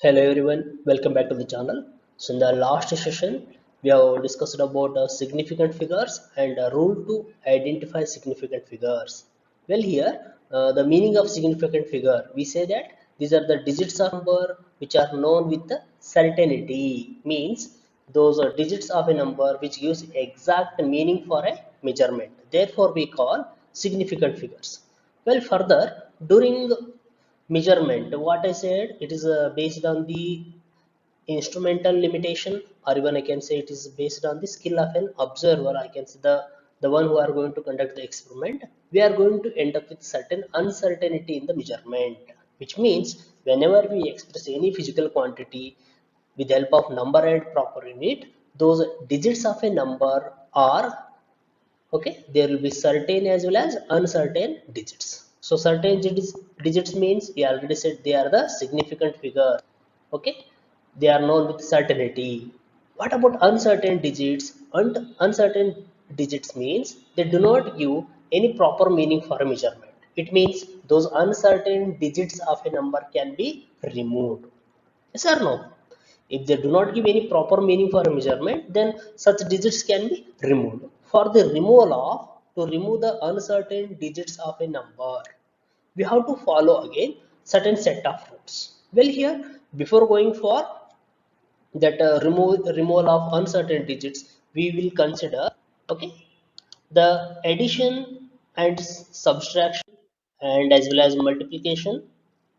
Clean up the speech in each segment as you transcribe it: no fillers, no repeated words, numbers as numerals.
Hello everyone, welcome back to the channel. So in the last session, we have discussed about significant figures and a rule to identify significant figures. Well here, the meaning of significant figure, we say that these are the digits of number which are known with certainty. Means those are digits of a number which gives exact meaning for a measurement. Therefore we call significant figures. Well further, during measurement, what I said, it is based on the instrumental limitation, or even I can say it is based on the skill of an observer. I can say the one who are going to conduct the experiment, we are going to end up with certain uncertainty in the measurement, which means whenever we express any physical quantity with the help of number and proper unit, those digits of a number are okay, there will be certain as well as uncertain digits. So certain digits means we already said they are the significant figure. Okay, they are known with certainty. What about uncertain digits? Uncertain digits means they do not give any proper meaning for a measurement. It means those uncertain digits of a number can be removed. Yes or no? If they do not give any proper meaning for a measurement, then such digits can be removed. For the removal of, to remove the uncertain digits of a number, we have to follow again certain set of rules. Well here, before going for that removal of uncertain digits, we will consider okay the addition and subtraction and as well as multiplication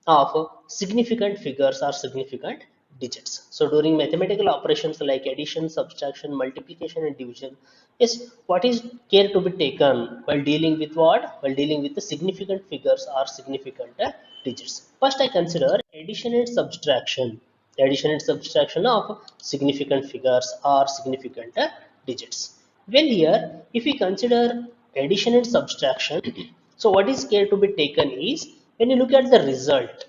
of significant figures or significant digits. So during mathematical operations like addition, subtraction, multiplication and division, yes, what is care to be taken while dealing with what? While dealing with the significant figures or significant digits. First I consider addition and subtraction. Addition and subtraction of significant figures or significant digits. Well here, if we consider addition and subtraction, so what is care to be taken is when you look at the result,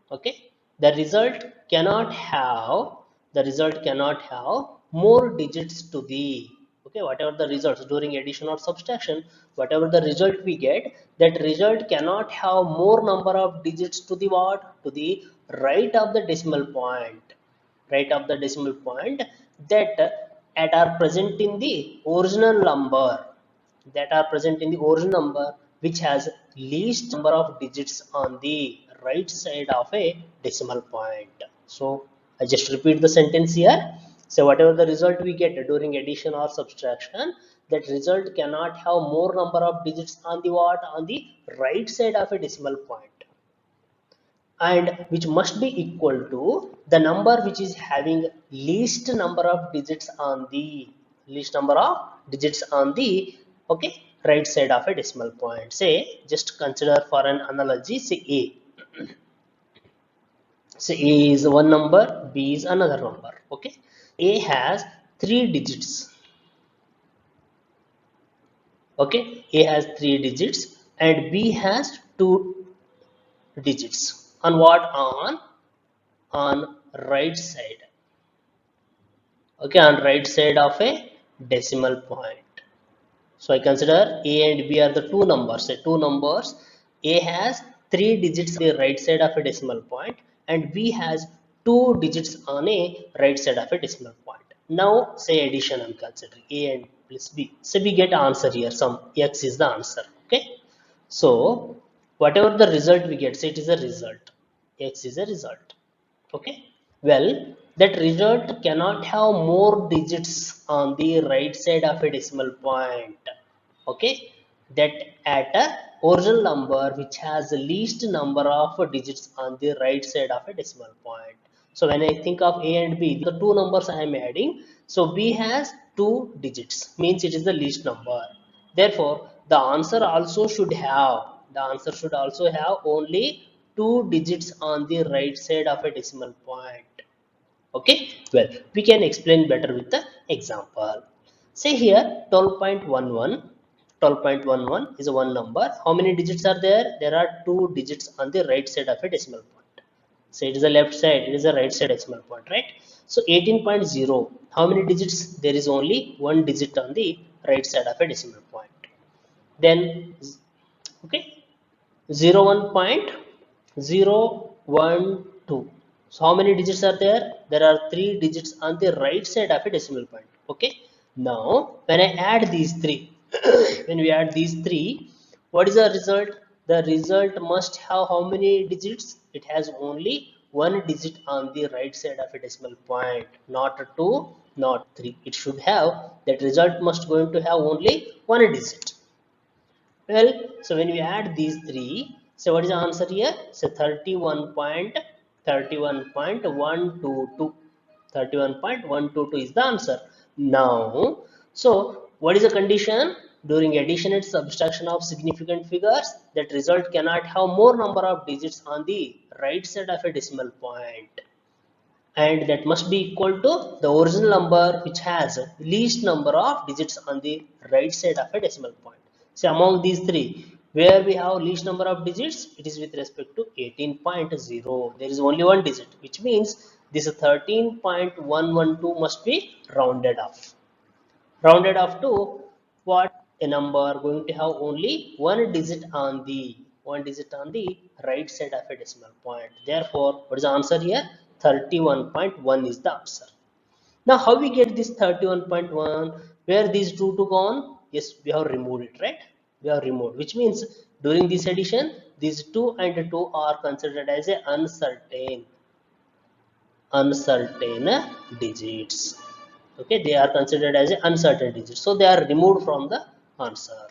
okay, the result cannot have more digits to the, okay, whatever the results during addition or subtraction, whatever the result we get, that result cannot have more number of digits to the what, to the right of the decimal point, right of the decimal point, that are present in the original number, that are present in the original number which has least number of digits on the right side of a decimal point. So I just repeat the sentence here. So whatever the result we get during addition or subtraction, that result cannot have more number of digits on the what, on the right side of a decimal point, and which must be equal to the number which is having least number of digits on the least number of digits on the okay right side of a decimal point. Say just consider for an analogy, say a, so a is one number, b is another number. Okay, a has 3 digits. Okay, a has 3 digits and b has 2 digits. On what? On right side. Okay, on right side of a decimal point. So I consider a and b are the two numbers. Say two numbers, a has 3 digits on the right side of a decimal point and b has 2 digits on a right side of a decimal point. Now say addition, I'm considering a and plus b. So we get answer here, some x is the answer. Okay, so whatever the result we get, say it is a result, x is a result. Okay, well, that result cannot have more digits on the right side of a decimal point. Okay, that at a original number which has the least number of digits on the right side of a decimal point. So when I think of a and b, the two numbers I am adding, so b has 2 digits, means it is the least number. Therefore the answer also should have, the answer should also have only 2 digits on the right side of a decimal point. Okay, well, we can explain better with the example. Say here 12.11, 12.11 is a one number. How many digits are there? There are 2 digits on the right side of a decimal point. So it is the left side, it is the right side decimal point, right? So 18.0, how many digits? There is only 1 digit on the right side of a decimal point. Then okay, 01.012, So how many digits are there? There are 3 digits on the right side of a decimal point. Okay. Now when I add these three, when we add these three, what is the result? The result must have how many digits? It has only one digit on the right side of a decimal point, not two, not three. It should have, that result must going to have only one digit. Well, so when we add these three, so what is the answer here? So 31.122. 31.122 is the answer. Now, so what is the condition? During addition and subtraction of significant figures, that result cannot have more number of digits on the right side of a decimal point, and that must be equal to the original number which has least number of digits on the right side of a decimal point. So among these three, where we have least number of digits, it is with respect to 18.0. There is only one digit, which means this 13.112 must be rounded off. Rounded off to what? A number going to have only one digit on the right side of a decimal point. Therefore, what is the answer here? 31.1 is the answer. Now how we get this 31.1? Where these two to gone? Yes, we have removed it, right? We have removed, which means during this addition, these 2 and 2 are considered as a uncertain digits. Okay, they are considered as uncertain digits, so they are removed from the answer.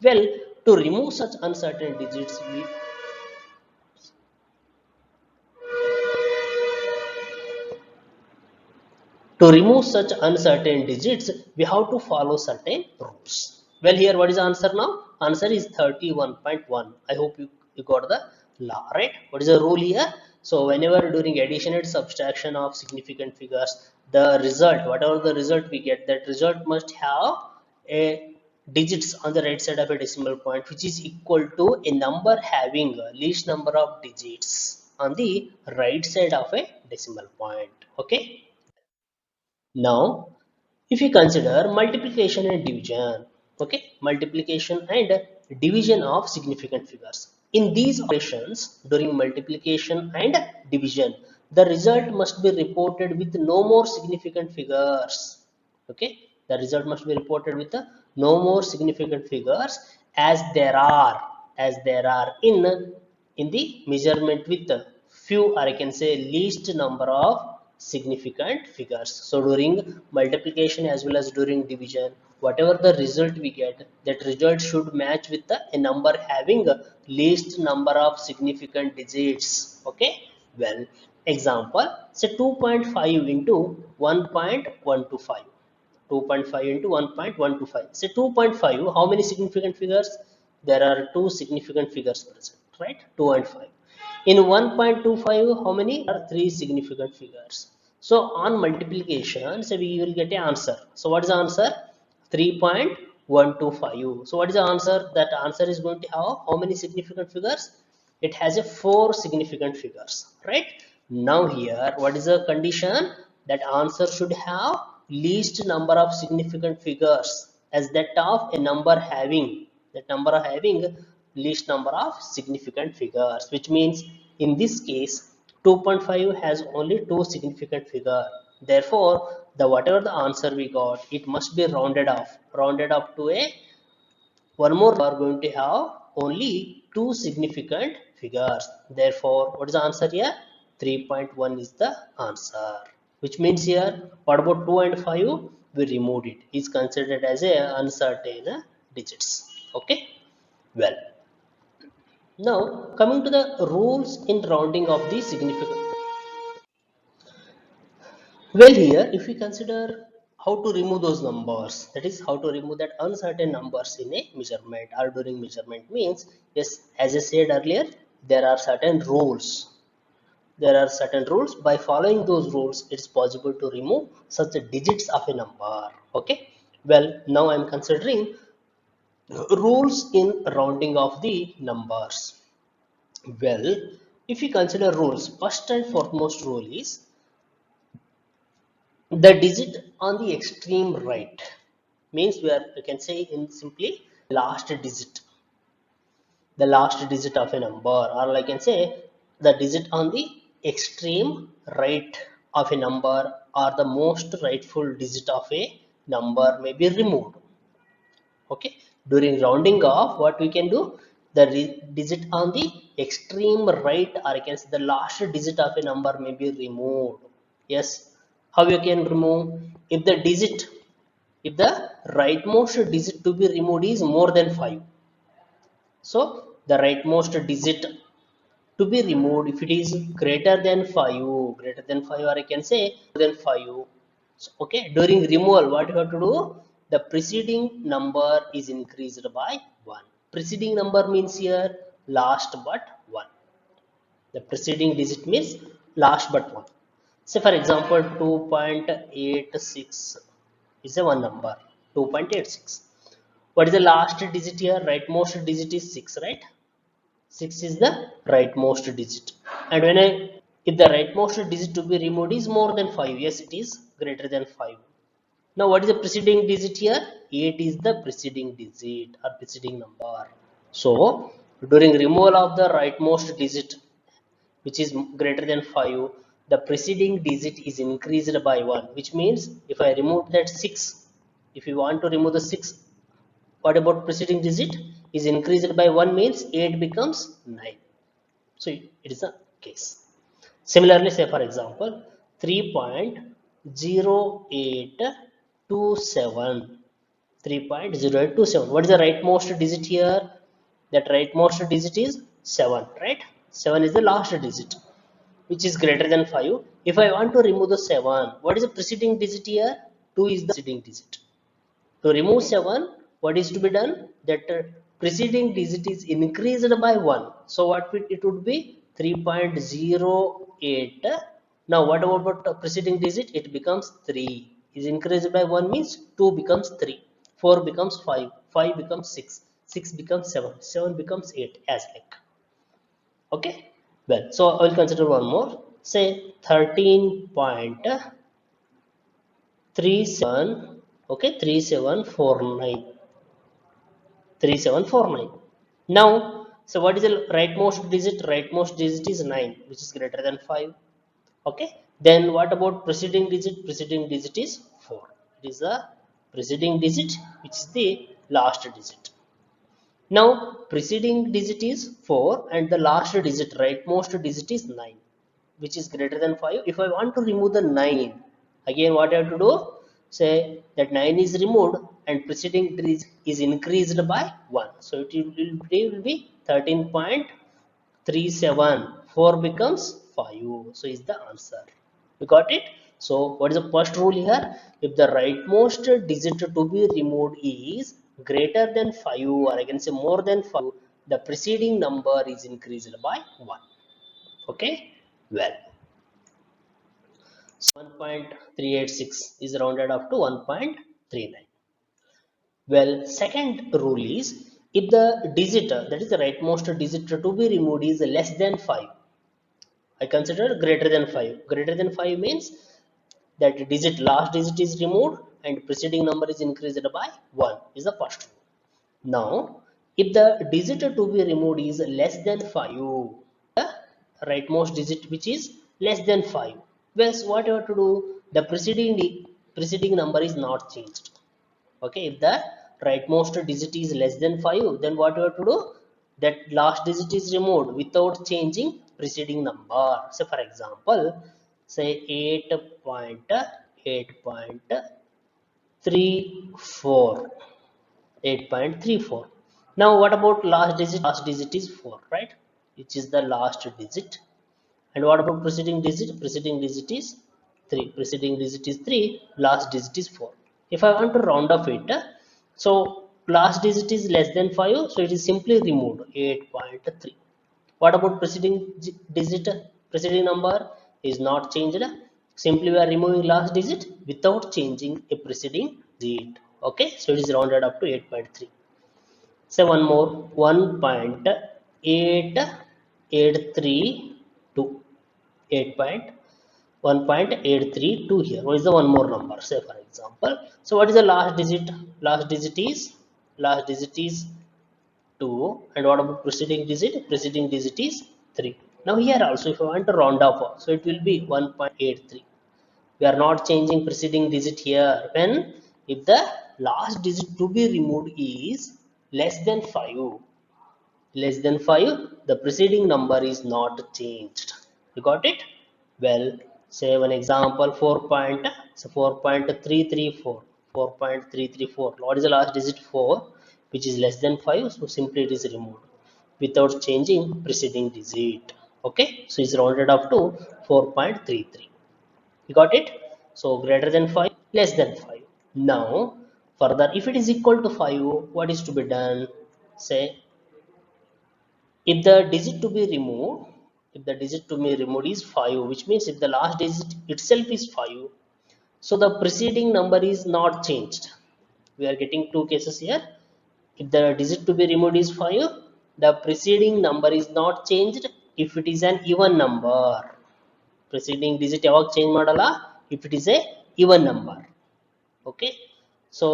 Well, to remove such uncertain digits, we have to follow certain rules. Well, here what is the answer now? Answer is 31.1. I hope you got the law, right? What is the rule here? So whenever during addition and subtraction of significant figures, the result, whatever the result we get, that result must have a digits on the right side of a decimal point, which is equal to a number having least number of digits on the right side of a decimal point. Okay. Now, if you consider multiplication and division, okay, multiplication and division of significant figures. In these operations, during multiplication and division, the result must be reported with no more significant figures. Okay, the result must be reported with no more significant figures, as there are in the measurement with few, or I can say least number of significant figures. So during multiplication as well as during division, whatever the result we get, that result should match with a number having least number of significant digits. Okay. Well, example, say 2.5 into 1.125. 2.5 into 1.125. Say 2.5, how many significant figures? There are two significant figures present, right? 2 and 5. In 1.25, how many? There are three significant figures. So on multiplication, so we will get an answer. So what is the answer? 3.125. So what is the answer? That answer is going to have how many significant figures? It has a 4 significant figures, right? Now here, what is the condition? That answer should have least number of significant figures, as that of a number having least number of significant figures, which means in this case 2.5 has only two significant figure. Therefore, the whatever the answer we got, it must be rounded off to a one more. We are going to have only two significant figures. Therefore, what is the answer here? 3.1 is the answer. Which means here, what about 2 and 5? We removed it. It's considered as a uncertain digits. Okay. Well, now coming to the rules in rounding of the significant. Well, here, if we consider how to remove those numbers, that is how to remove that uncertain numbers in a measurement or during measurement means, yes, as I said earlier, there are certain rules. There are certain rules. By following those rules, it's possible to remove such digits of a number. Okay. Well, now I'm considering rules in rounding of the numbers. Well, if you consider rules, first and foremost rule is the digit on the extreme right, means where you can say in simply the last digit of a number, or I can say the digit on the extreme right of a number or the most rightful digit of a number may be removed. Okay, during rounding off, what we can do, the digit on the extreme right, or I can say the last digit of a number may be removed. Yes, how you can remove? If the digit, if the rightmost digit to be removed is more than 5, so the rightmost digit to be removed, if it is greater than 5, greater than 5, or I can say more than 5. So, okay, during removal, what you have to do, the preceding number is increased by 1. Preceding number means here last but 1. The preceding digit means last but 1. Say for example 2.86 is a one number, 2.86. What is the last digit here? Rightmost digit is 6, right? 6 is the rightmost digit. And when I, if the rightmost digit to be removed is more than 5, yes, it is greater than 5. Now what is the preceding digit here? 8 is the preceding digit or preceding number. So during removal of the rightmost digit which is greater than 5, the preceding digit is increased by 1, which means if I remove that 6, if you want to remove the 6, what about preceding digit is increased by 1 means 8 becomes 9. So it is a case. Similarly, say for example 3.0827. 3.0827. What is the rightmost digit here? That rightmost digit is 7, right? 7 is the last digit, which is greater than 5. If I want to remove the 7, what is the preceding digit here? 2 is the preceding digit. To remove 7, what is to be done? That preceding digit is increased by 1. So what it would be? 3.08. Now what about the preceding digit? It becomes 3. Is increased by 1 means 2 becomes 3. 4 becomes 5. 5 becomes 6. 6 becomes 7. 7 becomes 8, as like. Okay. Well, so I will consider one more. Say 13.37. Okay, 3749. 3749. Now, so what is the rightmost digit? Rightmost digit is 9, which is greater than 5. Okay, then what about preceding digit? Preceding digit is 4. It is the preceding digit, which is the last digit. Now preceding digit is 4 and the last digit, rightmost digit is 9, which is greater than 5. If I want to remove the 9, again what I have to do? Say that 9 is removed and preceding digit is increased by 1. So it will be 13.37. 4 becomes 5. So is the answer. You got it? So what is the first rule here? If the rightmost digit to be removed is greater than 5, or I can say more than 5, the preceding number is increased by 1. Okay, well, so 1.386 is rounded up to 1.39. Well, second rule is if the digit, that is the rightmost digit to be removed, is less than 5, I consider greater than 5. Greater than 5 means that digit, last digit is removed and preceding number is increased by 1 is the first rule. Now if the digit to be removed is less than 5, the rightmost digit which is less than 5, well, what you have to do? The preceding number is not changed. Okay, if the rightmost digit is less than 5, then what you have to do? That last digit is removed without changing preceding number. So for example, say 8.34. 8.34. Now what about last digit? Last digit is 4, right? Which is the last digit. And what about preceding digit? Preceding digit is 3. Preceding digit is 3. Last digit is 4. If I want to round off it, so last digit is less than 5, so it is simply removed, 8.3. What about preceding digit? Preceding number is not changed. Simply we are removing last digit without changing a preceding digit. Okay, so it is rounded up to 8.3. So one more, 1.883. 1.832 here. What is the one more number? Say for example, so what is the last digit? Last digit is 2. And what about preceding digit? Preceding digit is 3. Now here also if I want to round up, so it will be 1.83. We are not changing preceding digit here. When if the last digit to be removed is less than 5, the preceding number is not changed. You got it? Well, say one example 4.334. 4.334. What is the last digit? 4, which is less than 5, so simply it is removed without changing preceding digit. Okay, so it's rounded up to 4.33. You got it? So greater than 5, less than 5. Now, further, if it is equal to 5, what is to be done? Say if the digit to be removed, if the digit to be removed is 5, which means if the last digit itself is 5, so the preceding number is not changed. We are getting two cases here. If the digit to be removed is 5, the preceding number is not changed if it is an even number. Preceding digit ಯಾವಾಗ change ಮಾಡಲ್ಲ if it is a even number. Okay, so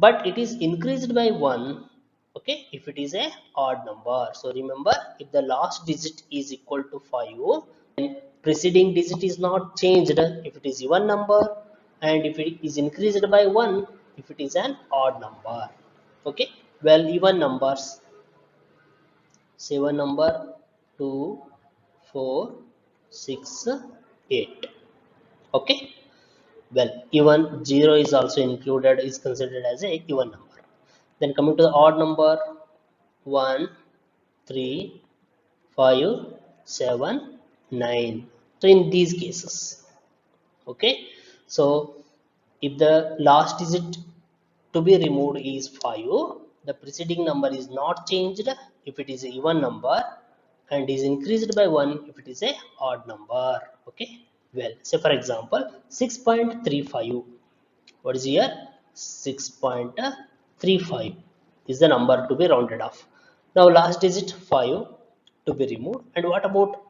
but it is increased by 1, okay, if it is a odd number. So remember, if the last digit is equal to 5, then preceding digit is not changed if it is even number, and if it is increased by 1 if it is an odd number. Okay, well, even numbers, say one number 2, 4, 6, 8. Okay, well, even 0 is also included, is considered as a even number. Then coming to the odd number, 1, 3, 5, 7, 9. So in these cases, okay, so if the last digit to be removed is 5, the preceding number is not changed if it is a even number, and is increased by 1 if it is a odd number. Okay, well, say for example 6.35. What is here? 6.35 is the number to be rounded off. Now last digit 5 to be removed, and what about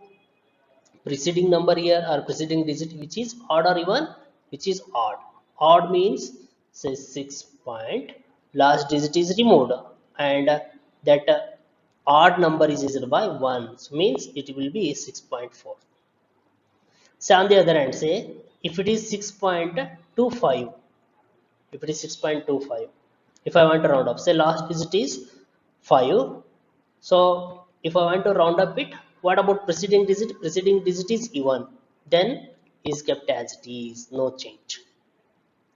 preceding number here, or preceding digit, which is odd or even? Which is odd. Odd means say 6 point, last digit is removed, and that odd number is divided by 1, so means it will be 6.4. Say on the other hand, say if it is 6.25, if it is 6.25, if I want to round up, say last digit is 5, so if I want to round up it, what about preceding digit? Preceding digit is even, then is kept as it is, no change.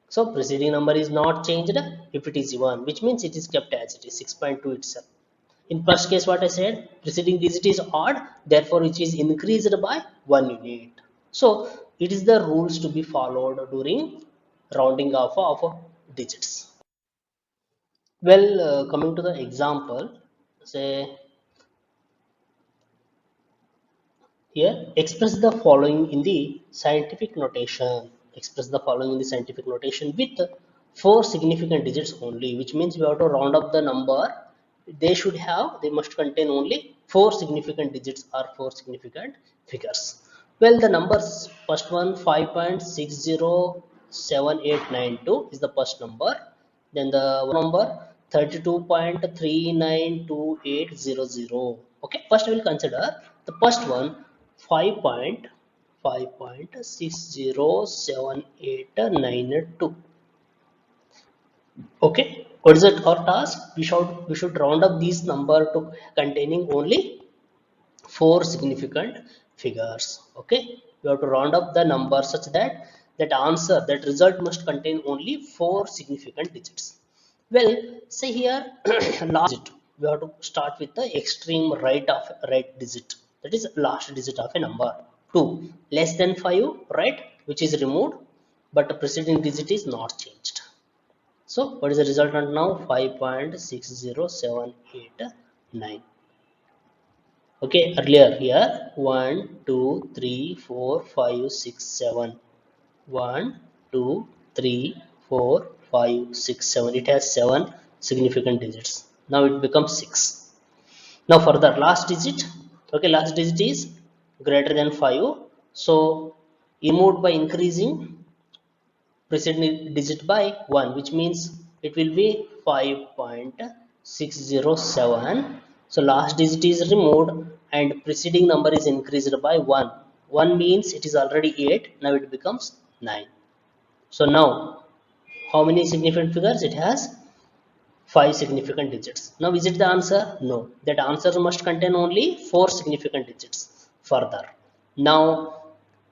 So preceding number is not changed if it is even, which means it is kept as it is, 6.2 itself. In first case, what I said, preceding digit is odd, therefore which is increased by 1 unit. So it is the rules to be followed during rounding off of digits. Well, coming to the example, say here, express the following in the scientific notation. Express the following in the scientific notation with 4 significant digits only, which means we have to round up the number. They must contain only 4 significant digits or 4 significant figures. Well, the numbers, first one 5.607892 is the first number. Then the number 32.392800. Okay, first we will consider the first one, 5.607892. Okay, what is it our task? We should round up these number to containing only 4 significant figures. Okay, we have to round up the number such that that result must contain only 4 significant digits. Well, say here last digit, we have to start with the extreme right digit, that is last digit of a number. 2 less than 5, right, which is removed, but the preceding digit is not changed. So what is the resultant now? 5.60789. Okay, earlier here 1, 2, 3, 4, 5, 6, 7. 1, 2, 3, 4, 5, 6, 7. It has 7 significant digits. Now it becomes 6. Now further, last digit. Okay, last digit is greater than 5. So removed by increasing preceding digit by 1, which means it will be 5.607. So last digit is removed and preceding number is increased by 1. 1 means it is already 8, now it becomes 9. So now how many significant figures? It has 5 significant digits. Now is it the answer? No, that answer must contain only 4 significant digits. Further, now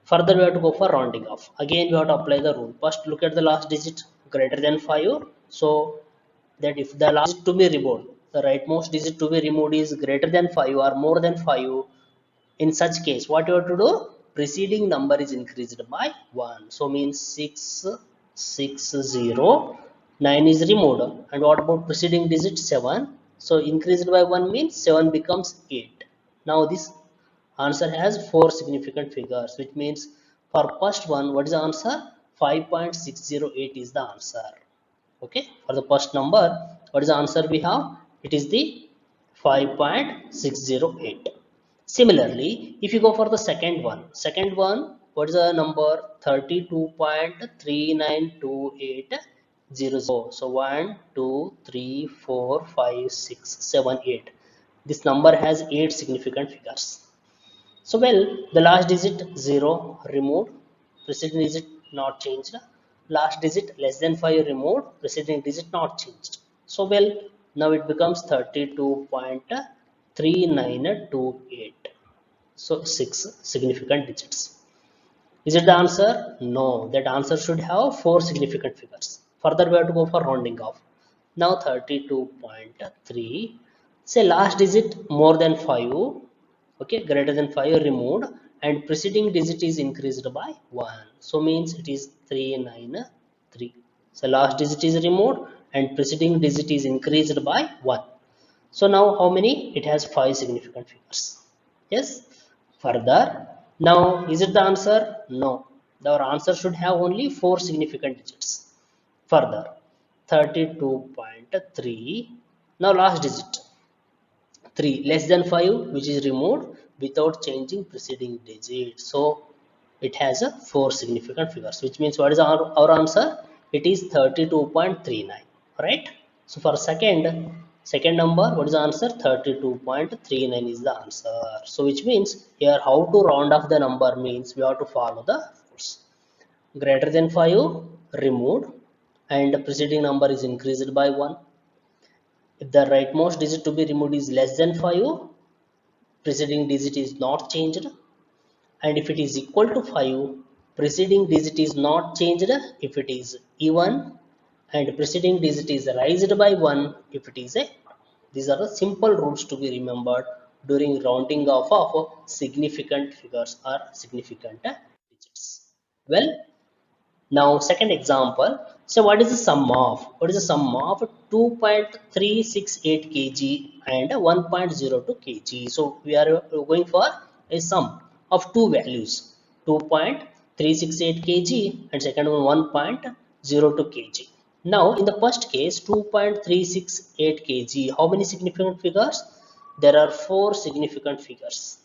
further we have to go for rounding off. Again we have to apply the rule. First look at the last digit greater than 5, so that if the last digit to be removed, the rightmost digit to be removed is greater than 5 or more than 5, in such case what you have to do? Preceding number is increased by 1. So means 660, 9 is removed, and what about preceding digit? 7. So increased by 1 means 7 becomes 8. Now this answer has 4 significant figures, which means for first one, what is the answer? 5.608 is the answer. Okay, for the first number, what is the answer we have? It is the 5.608. Similarly, if you go for the second one, what is the number? 32.392800. So 1, 2, 3, 4, 5, 6, 7, 8. This number has 8 significant figures. So well, the last digit 0 removed, preceding digit not changed. Last digit less than 5 removed, preceding digit not changed. So well, now it becomes 32.3928. So 6 significant digits. Is it the answer? No, that answer should have 4 significant figures. Further we have to go for rounding off. Now 32.3, say last digit more than 5, okay, greater than 5 removed, and preceding digit is increased by 1. So means it is 393. So last digit is removed and preceding digit is increased by 1. So now how many? It has 5 significant figures. Yes. Further, now is it the answer? No. Our answer should have only 4 significant digits. Further, 32.3. Now last digit 3 less than 5, which is removed without changing preceding digit. So it has a 4 significant figures, which means what is our answer? It is 32.39. Right? So for second number, what is the answer? 32.39 is the answer. So which means here how to round off the number means we have to follow the rules. Greater than 5 removed and the preceding number is increased by 1. If the rightmost digit to be removed is less than 5, preceding digit is not changed, and if it is equal to 5, preceding digit is not changed if it is even, and preceding digit is raised by 1 if it is a. These are the simple rules to be remembered during rounding off of significant figures or significant digits. Well, now second example. So what is the sum of? What is the sum of 2.368 kg and 1.02 kg? So we are going for a sum of two values, 2.368 kg and second one 1.02 kg. Now in the first case 2.368 kg, how many significant figures? There are 4 significant figures.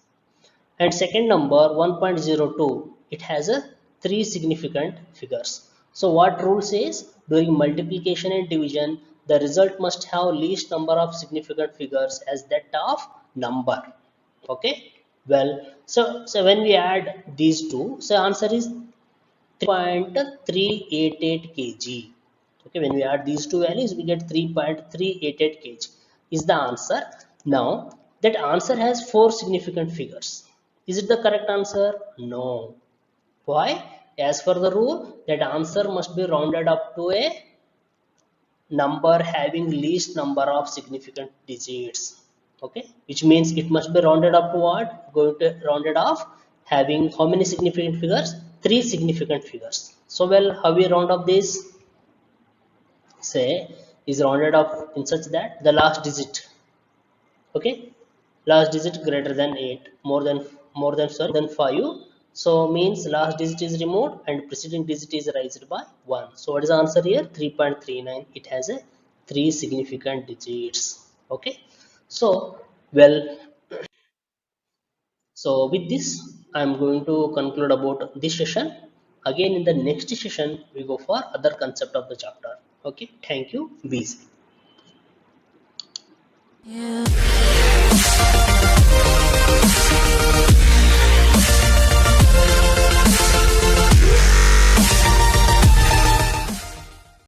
And second number 1.02, it has a 3 significant figures. So what rule says? During multiplication and division, the result must have least number of significant figures as that of number. Okay, well, so when we add these two, so answer is 3.388 kg. Okay, when we add these two values, we get 3.388 kg is the answer. Now that answer has 4 significant figures. Is it the correct answer? No. Why? As per the rule, that answer must be rounded up to a number having least number of significant digits. Okay, which means it must be rounded up to what? Going to rounded off having how many significant figures? 3 significant figures. So well, how we round up this? Say is rounded up in such that the last digit, okay, last digit greater than 8, more than 5, so means last digit is removed and preceding digit is raised by 1. So what is the answer here? 3.39. It has a 3 significant digits. Okay, so well, so with this I'm going to conclude about this session. Again in the next session we go for other concept of the chapter. Okay, thank you. Be safe.